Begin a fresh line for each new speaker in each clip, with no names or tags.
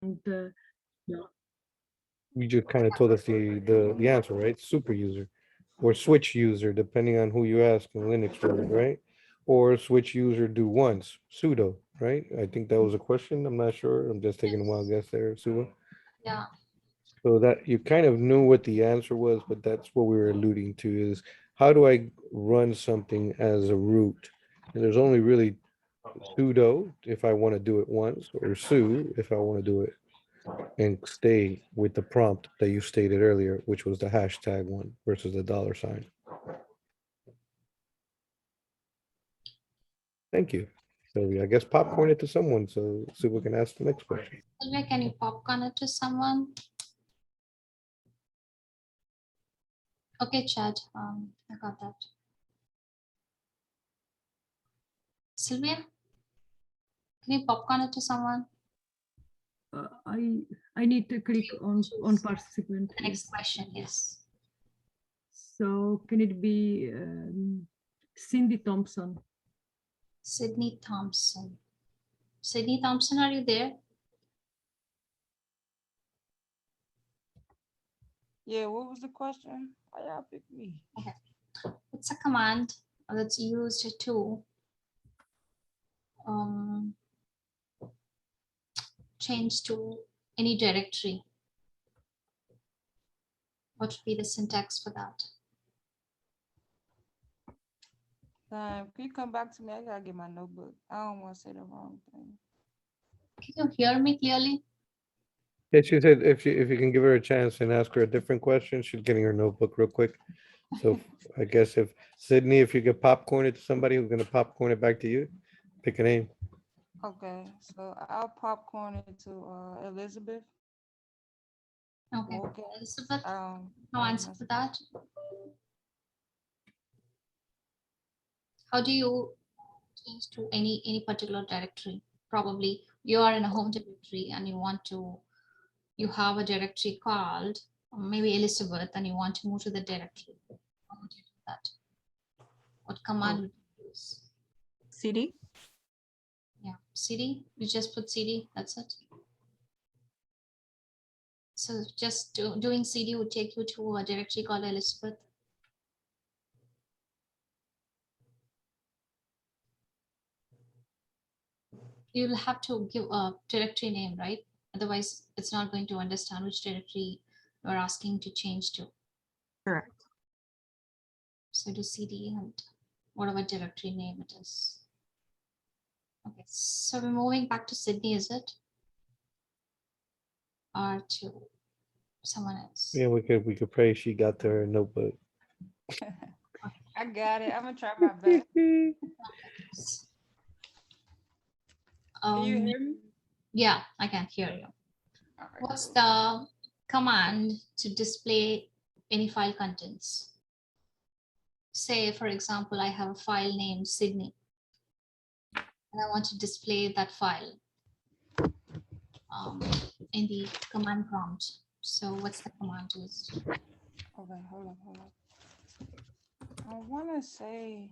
And yeah,
You just kind of told us the answer, right? Super user or switch user, depending on who you ask in Linux world, right? Or switch user do once, sudo, right? I think that was a question. I'm not sure. I'm just taking a wild guess there, Suba.
Yeah.
So that you kind of knew what the answer was, but that's what we were alluding to is how do I run something as a root? And there's only really sudo if I want to do it once, or su if I want to do it and stay with the prompt that you stated earlier, which was the hashtag one versus the $sign. Thank you. So I guess popcorn it to someone so we can ask the next question.
Sylvia, can you popcorn it to someone? Okay, Chad, I got that. Sylvia, can you popcorn it to someone?
I need to click on participant.
The next question, yes.
So can it be Cindy Thompson?
Sydney Thompson. Sydney Thompson, are you there?
Yeah, what was the question? Why y'all pick me?
Okay. It's a command that's used to change to any directory. What would be the syntax for that?
Can you come back to me? I gotta get my notebook. I don't want to say the wrong thing.
Can you hear me clearly?
Yeah, she said if you can give her a chance and ask her a different question, she's getting her notebook real quick. So I guess if Sydney, if you could popcorn it to somebody who's gonna popcorn it back to you, pick a name.
Okay, so I'll popcorn it to Elizabeth.
Okay.
Okay.
Elizabeth, no answer for that. How do you change to any particular directory? Probably you are in a home directory and you have a directory called maybe Elizabeth and you want to move to the directory. How would you do that? What command would you use?
CD.
Yeah, CD. You just put CD. That's it. So just doing CD would take you to a directory called Elizabeth. You'll have to give a directory name, right? Otherwise, it's not going to understand which directory you're asking to change to.
Correct.
So do CD and whatever directory name it is. Okay, so we're moving back to Sydney, is it? Or to someone else?
Yeah, we could pray she got their notebook.
I got it. I'm gonna try my best. Can you hear me?
Yeah, I can hear you.
All right.
What's the command to display any file contents? Say, for example, I have a file named Sydney, and I want to display that file in the command prompt. So what's the command list?
Okay, hold on. I wanna say.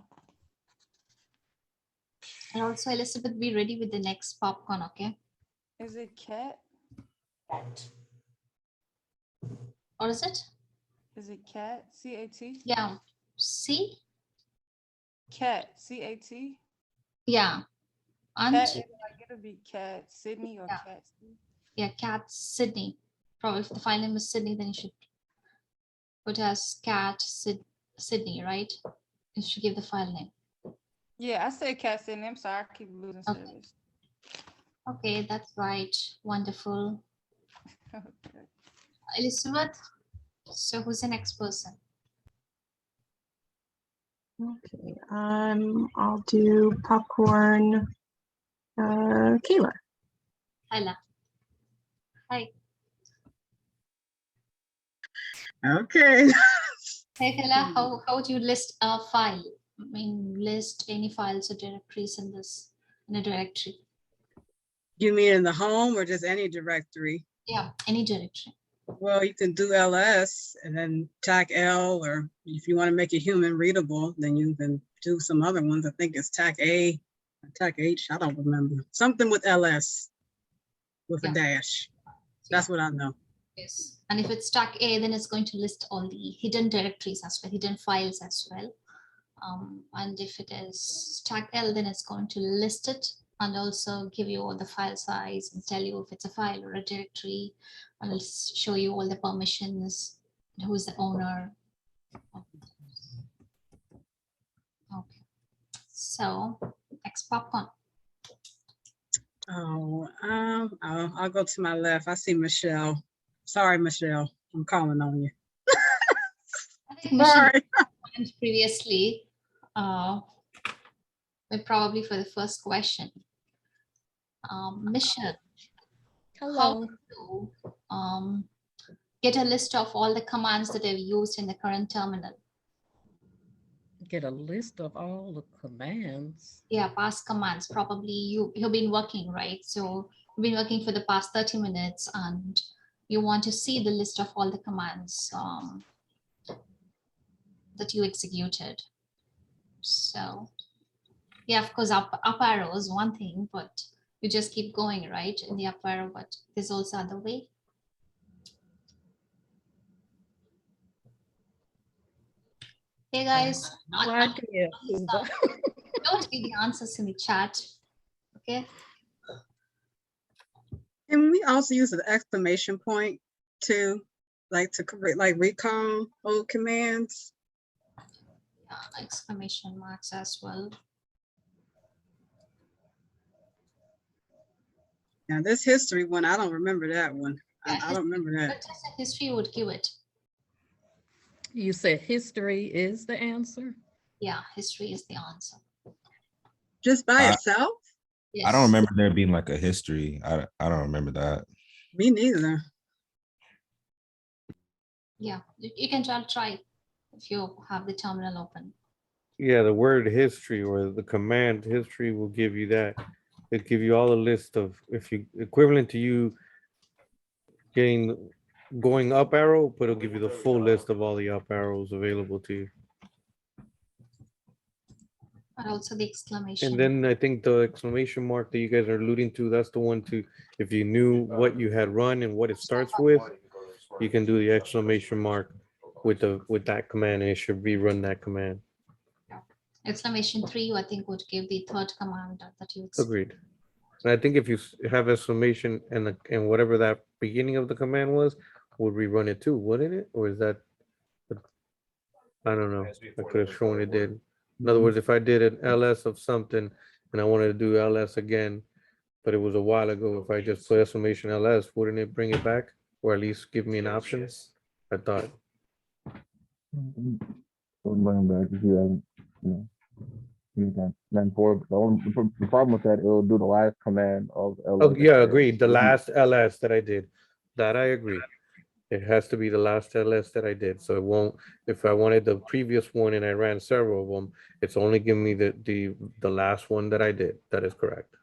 And also, Elizabeth, be ready with the next popcorn, okay?
Is it cat?
Or is it?
Is it cat? C-A-T?
Yeah. C?
Cat. C-A-T?
Yeah. And
Cat, like it'll be cat Sydney or
Yeah.
cat Sydney.
yeah, cat Sydney. Probably if the file name is Sydney, then you should put as cat Sydney, right? You should give the file name.
Yeah, I said cat Sydney. I'm sorry, I keep losing
Okay.
service.
Okay, that's right. Wonderful.
Okay.
Elizabeth, so who's the next person?
Okay. I'll do popcorn. Kayla.
Hyla. Hi.
Okay.
Hey, Hyla, how would you list a file? I mean, list any files or directories in a directory.
You mean in the home or just any directory?
Yeah, any directory.
Well, you can do ls and then tac l, or if you want to make it human readable, then you can do some other ones. I think it's tac a, tac h, I don't remember. Something with ls with
Yeah.
a dash. That's what I know.
Yes. And if it's tag A, then it's going to list all the hidden directories as well, hidden files as well. And if it is tag L, then it's going to list it and also give you all the file size and tell you if it's a file or a directory, and it'll show you all the permissions, who is the owner. Okay. So next popcorn.
Oh, I'll go to my left. I see Michelle. Sorry, Michelle. I'm calling on you.
I think Michelle
Sorry.
mentioned previously, but probably for the first question. Michelle, how to get a list of all the commands that I've used in the current terminal?
Get a list of all the commands.
Yeah, past commands. Probably you've been working, right? So you've been working for the past 30 minutes and you want to see the list of all the commands that you executed. So yeah, of course, up arrow is one thing, but you just keep going, right, in the up arrow, but there's also other way. Hey guys,
No idea. Suba.
don't give the answers in the chat, okay?
Can we also use an exclamation point too? Like to like recall old commands?
Exclamation marks as well.
Now this history one, I don't remember that one. I don't remember that.
But just a history would give it.
You said history is the answer?
Yeah, history is the answer.
Just by
I-
itself?
Yes.
I don't remember there being like a history. I don't remember that.
Me neither.
Yeah, you can try it if you have the terminal open.
Yeah, the word history or the command history will give you that. It'll give you all a list of, if you equivalent to you going up arrow, but it'll give you the full list of all the up arrows available to you.
But also the exclamation.
And then I think the exclamation mark that you guys are alluding to, that's the one to, if you knew what you had run and what it starts with, you can do the exclamation mark with that command and it should rerun that command.
Exclamation 3, I think, would give the third command that you
Agreed. And I think if you have exclamation and whatever that beginning of the command was, would rerun it too, wouldn't it? Or is that, I don't know. I could have shown it did. In other words, if I did an ls of something and I wanted to do ls again, but it was a while ago, if I just put exclamation ls, wouldn't it bring it back? Or at least give me an option? I thought.
Going back if you haven't, you know, used that. Then for the problem with that, it'll do the last command of ls.
Oh, yeah, agreed. The last ls that I did, that I agree. It has to be the last ls that I did. So it won't, if I wanted the previous one and I ran several of them, it's only giving me the last one that I did. That is correct.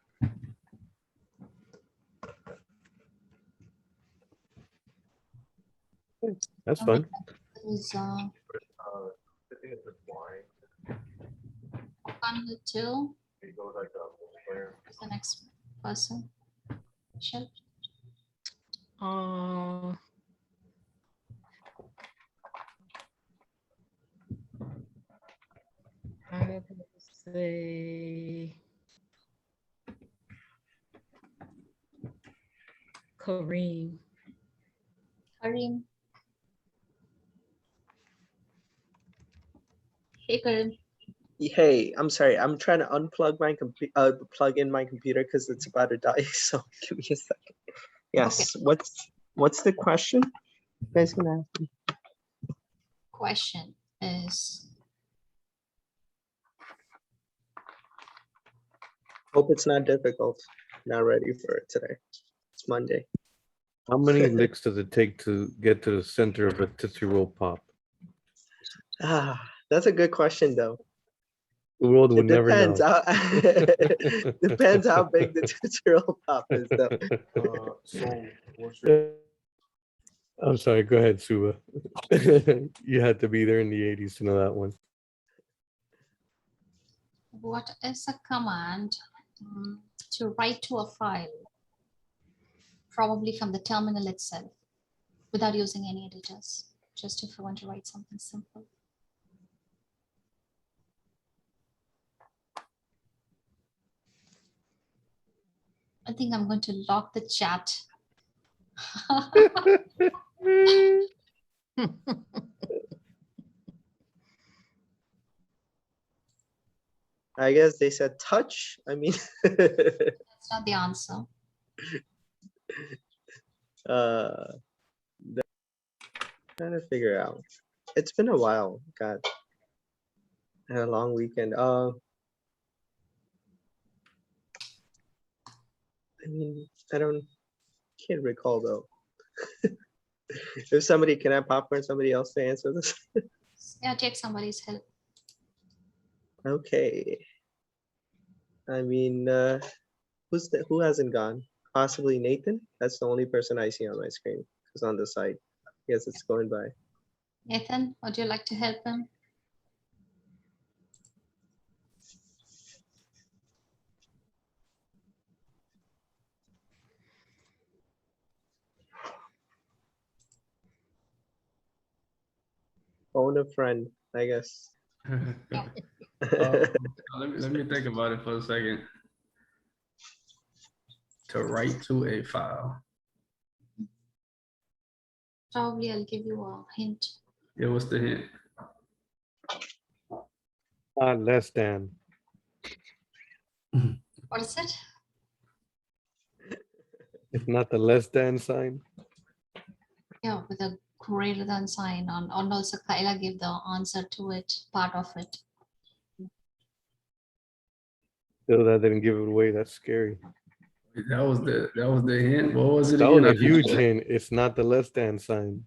That's fun.
Is on the 2. Who's the next person? Michelle?
I would say Kareem.
Kareem. Hey, Kareem.
Hey, I'm sorry. I'm trying to unplug my computer, plug in my computer because it's about to die. So give me a second. Yes.
Okay.
What's the question? You guys gonna ask me?
Question is,
Hope it's not difficult. Not ready for it today. It's Monday.
How many licks does it take to get to the center of a Tootsie Roll Pop?
That's a good question, though.
The world would
It
never know.
depends. Depends how big the Tootsie Roll Pop is, though.
I'm sorry, go ahead, Suba. You had to be there in the 80s to know that one.
what is a command to write to a file probably from the terminal itself without using any editors, just if you want to write something simple. I think I'm going to lock the chat.
I guess they said touch. I mean,
That's not the answer.
trying to figure out. It's been a while. God, I had a long weekend. I mean, can't recall though. If somebody can have popcorn, somebody else to answer this.
Yeah, take somebody's help.
Okay. I mean, who hasn't gone? Possibly Nathan. That's the only person I see on my screen. Who's on the site? I guess it's going by.
Nathan, would you like to help him?
Phone a friend, I guess.
Let me think about it for a second. To write to a file.
Probably I'll give you a hint.
Yeah, what's the hint?
Less than.
What is it?
It's not the less than sign.
Yeah, with a greater than sign on, and also Kyla gave the answer to it, part of it.
Still, that didn't give it away. That's scary.
That was the hint. What was it
That
again?
was a huge hint. It's not the less than sign.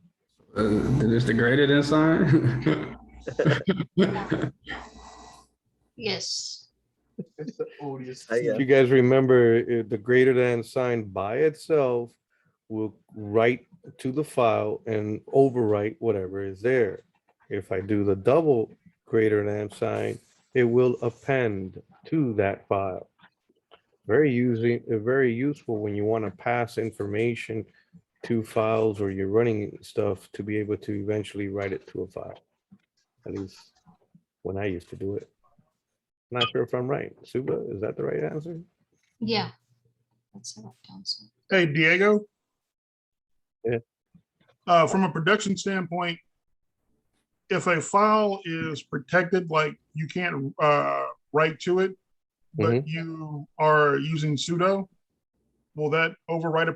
Then it's the greater than sign.
Yes.
I
If you
guess.
guys remember, the greater than sign by itself will write to the file and overwrite whatever is there. If I do the double greater than sign, it will append to that file. Very useful when you want to pass information to files or you're running stuff to be able to eventually write it to a file. At least when I used to do it. Not sure if I'm right. Suba, is that the right answer?
Yeah. That's the right answer.
Hey, Diego.
Yeah.
From a production standpoint, if a file is protected, like you can't write to it, but you are using sudo, will that overwrite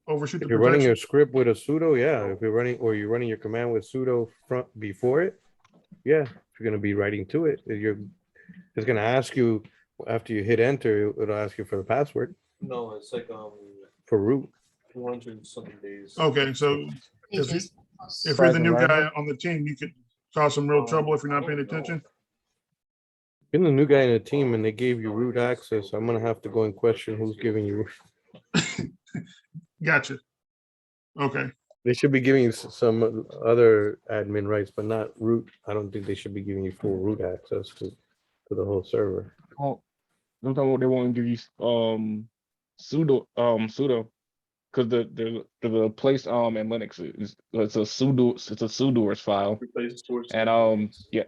overshoot the
If you're running
protection?
a script with a sudo, yeah. If you're running your command with sudo before it, yeah. If you're gonna be writing to it, it's gonna ask you after you hit enter, it'll ask you for the password.
No, it's like
For root.
200 something days.
Okay, so if you're the new guy on the team, you could cause some real trouble if you're not paying attention.
You're the new guy in the team and they gave you root access. I'm gonna have to go and question who's giving you.
Gotcha. Okay.
They should be giving you some other admin rights, but not root. I don't think they should be giving you full root access to the whole server.
Oh, sometimes they won't give you sudo because the place in Linux is it's a sudoers file, and yeah,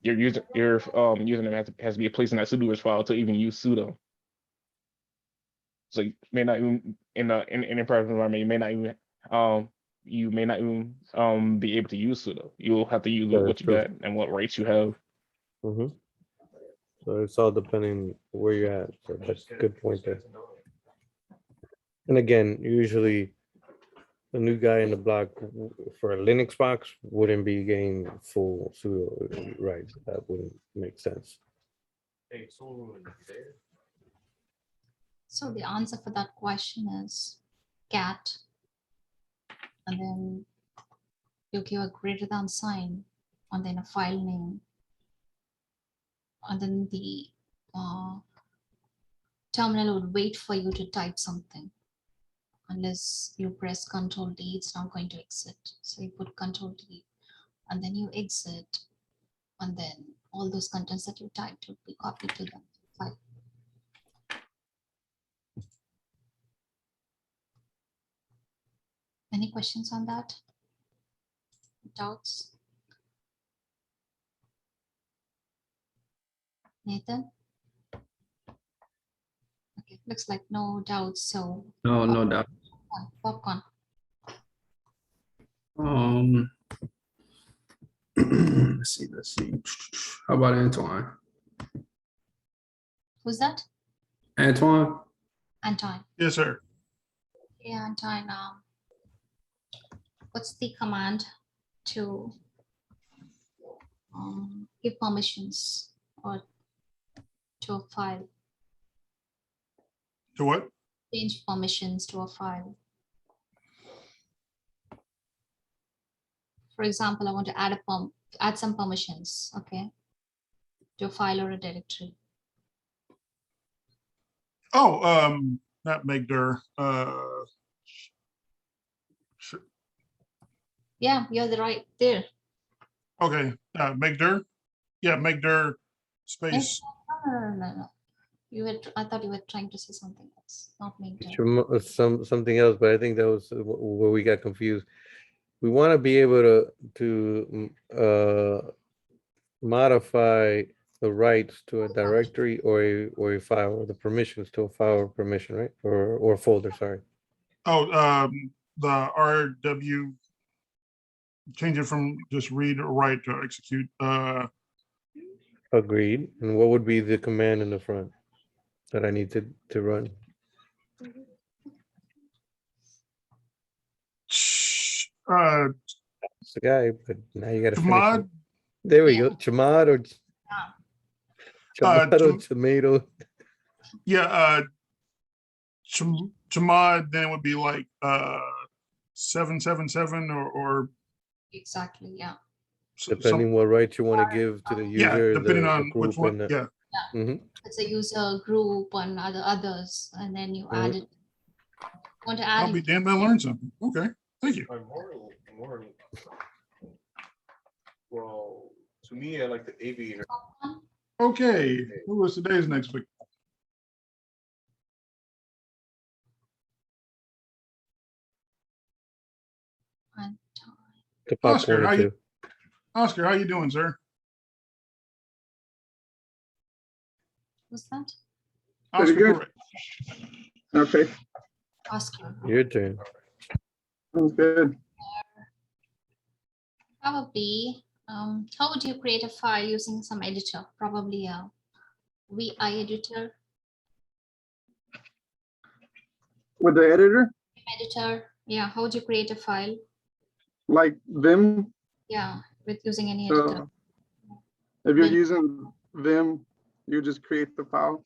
your username has to be a place in that sudoers file to even use sudo. So you may not even in a private environment, you may not even be able to use sudo. You'll have to use what you got and what rights you have.
So it's all depending where you're at. So that's a good point there. And again, usually a new guy in the block for a Linux box wouldn't be getting full sudo rights. That wouldn't make sense.
So the answer for that question is cat. And then you give a greater than sign and then a file name. And then the terminal would wait for you to type something. Unless you press Control D, it's not going to exit. So you put Control D and then you exit. And then all those contents that you typed would be copied to the file. Any questions on that? Doubts? Nathan? Okay, looks like no doubts. So
No doubt.
popcorn.
Let's see. How about Antoine?
Who's that?
Antoine?
Anton.
Yes, sir.
Yeah, Anton. What's the command to give permissions or to a file?
To what?
Change permissions to a file. For example, I want to add some permissions, okay, to a file or a directory.
Oh, not make dir.
Yeah, you're right there.
Okay, make dir. Yeah, make dir space.
No. You were. I thought you were trying to say something else, not make dir.
Something else, but I think that was where we got confused. We want to be able to modify the rights to a directory or a file, or the permissions to a file or permission, right? Or folder, sorry.
Oh, the RW, change it from just read or write to execute.
Agreed. And what would be the command in the front that I need to run? It's the guy, but now you got to finish it.
Chmod.
There we go. Chmod or tomato.
Yeah, chmod, then it would be like 777 or
Exactly, yeah.
Depending what rights you want to give to the user,
depending
the
on
group,
which one.
and
Yeah.
It's a user group and others, and then you add it. Want to add?
I'll be damned, I learned something. Okay, thank you.
Well, to me, I like the aviator.
Okay, who was today's next week?
the
Oscar,
popcorn
how
too.
you? Oscar, how you doing, sir?
What's that?
Oscar,
good.
correct.
Okay,
Oscar.
Your turn.
sounds good.
Probably. How would you create a file using some editor? Probably a VI editor.
With the editor,
Editor. Yeah. How would you create a file?
like Vim,
Yeah, with using any editor.
if you're using Vim, you just create the file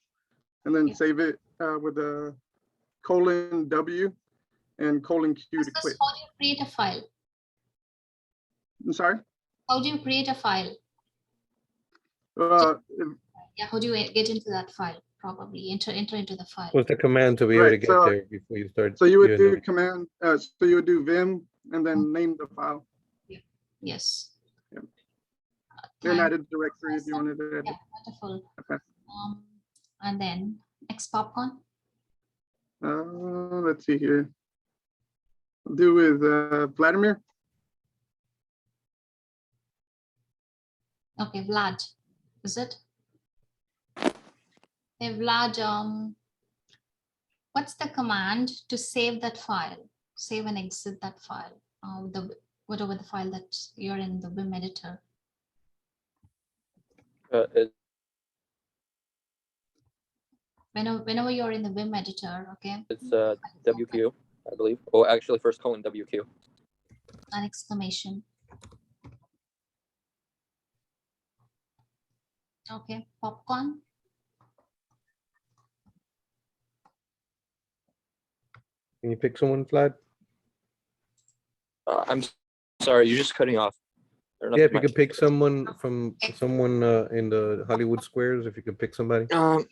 and then save it with a :W and :Q to quit.
How do you create a file?
I'm sorry?
How do you create a file? Yeah, how do you get into that file? Probably enter into the file.
What's the command to be able to get there before you start?
So you would
doing
do command, so you would do Vim and then name the file.
Yes.
Then add a directory if you wanted to edit.
Yeah, wonderful.
Okay.
And then next popcorn.
Let's see here. I'll do with Vladimir.
Okay, Vlad, is it? Hey, Vlad, what's the command to save that file? Save and exit that file. Whatever the file that you're in the Vim editor. Whenever you're in the Vim editor, okay?
It's WQ, I believe. Oh, actually, first colon WQ.
An exclamation. Okay, popcorn.
Can you pick someone, Vlad?
I'm sorry, you're just cutting off.
Yeah, if you could pick someone from someone in the Hollywood Squares, if you could pick somebody. Oh,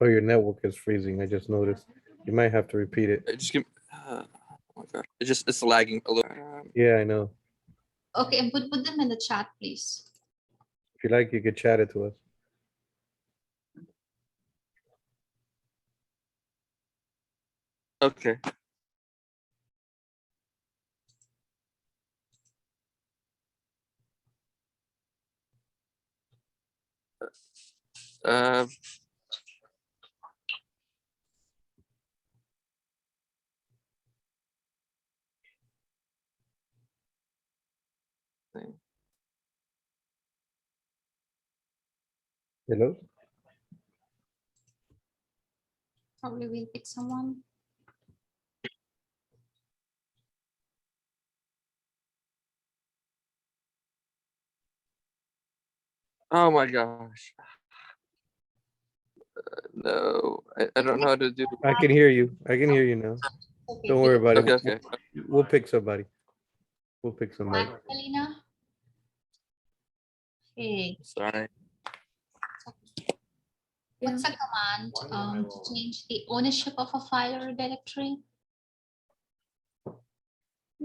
your network is freezing. I just noticed. You might have to repeat it.
Just give. Oh my gosh, it's lagging a little.
Yeah, I know.
Okay, put them in the chat, please.
If you like, you could chat it to us.
Okay. Uh,
Hello?
Probably we'll pick someone.
oh my gosh. No, I don't know how to do.
I can hear you. I can hear you now.
Okay,
Don't worry about it.
Okay, okay.
We'll pick somebody. We'll pick somebody.
Magdalena. Okay.
Sorry.
What's a command to change the ownership of a file or directory?
I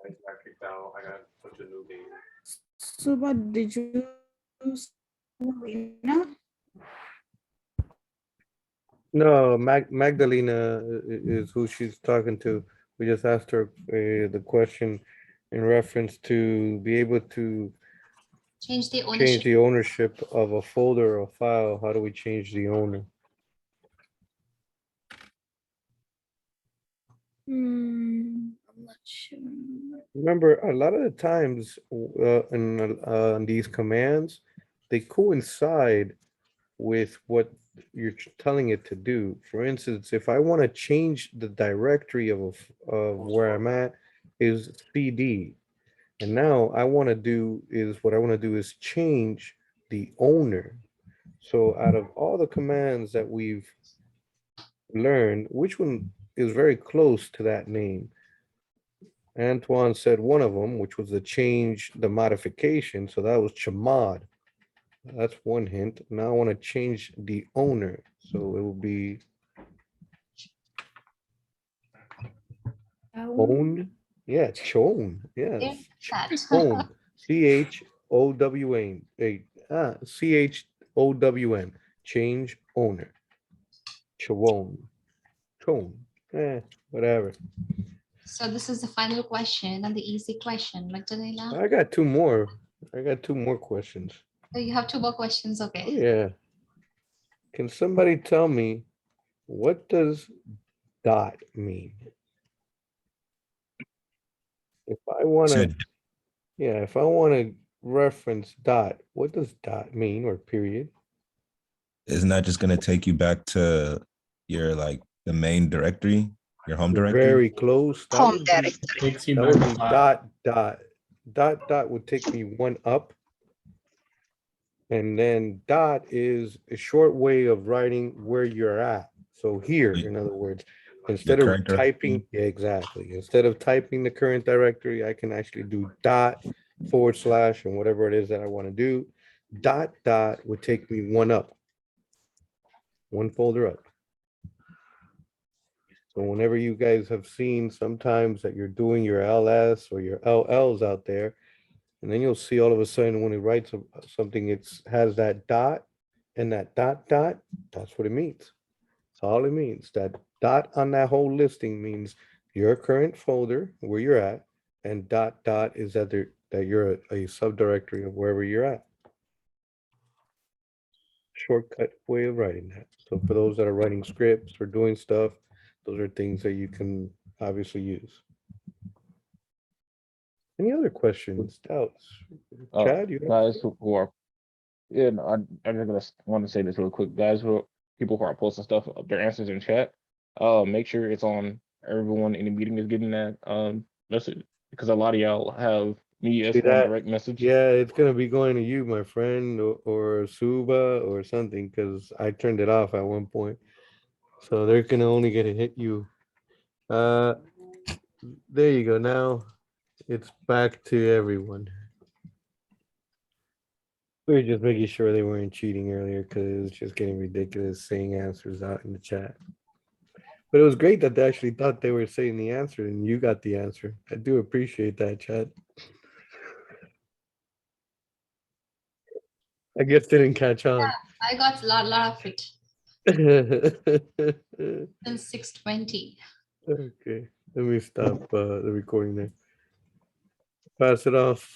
got kicked out. I got such a new game.
Suba, did you Lena?
No, Magdalena is who she's talking to. We just asked her the question in reference to be able to
Change the
change
ownership.
the ownership of a folder or file. How do we change the owner?
I'm not sure.
Remember, a lot of the times in these commands, they coincide with what you're telling it to do. For instance, if I want to change the directory of where I'm at is CD, and now what I want to do is change the owner. So out of all the commands that we've learned, which one is very close to that name? Antoine said one of them, which was the change, the modification. So that was chamad. That's one hint. Now I want to change the owner. So it will be owned. Yeah, chown. Yes. Chown. CHOWN. CHOWN. Change owner. Chown. Chown. Whatever.
So this is the final question and the easy question, Magdalena.
I got two more. I got two more questions.
So you have two more questions, okay?
Oh, yeah. Can somebody tell me what does dot mean? If I want to, yeah, if I want to reference dot, what does dot mean or period?
Isn't that just gonna take you back to your like the main directory, your home
You're
directory?
very close. That
Home
would be,
directory.
Takes you
that
back
would
to
be
five.
dot dot. Dot dot would take me one up. And then dot is a short way of writing where you're at. So here, in other words, instead of
current directory?
typing, yeah, exactly. Instead of typing the current directory, I can actually do dot / and whatever it is that I want to do. Dot dot would take me one up. One folder up. So whenever you guys have seen sometimes that you're doing your LS or your LLs out there, and then you'll see all of a sudden when it writes something, it has that dot and that dot dot, that's what it means. That's all it means. That dot on that whole listing means your current folder, where you're at, and dot dot is that you're a subdirectory of wherever you're at. Shortcut way of writing that. So for those that are writing scripts or doing stuff, those are things that you can obviously use. Any other questions, doubts? Chad, you have?
Guys who are, yeah, no, I'm just gonna want to say this real quick, guys. People who are posting stuff, their answers in chat. Make sure it's on everyone in the meeting is getting that message, because a lot of y'all have me as
See
one
that?
direct message.
Yeah, it's gonna be going to you, my friend, or Suba or something, because I turned it off at one point. So they're gonna only get to hit you. There you go. Now it's back to everyone. We were just making sure they weren't cheating earlier because it was just getting ridiculous saying answers out in the chat. But it was great that they actually thought they were saying the answer and you got the answer. I do appreciate that, Chad. I guess didn't catch on.
I got a lot of it since 6:20.
Okay, let me stop the recording there. Pass it off.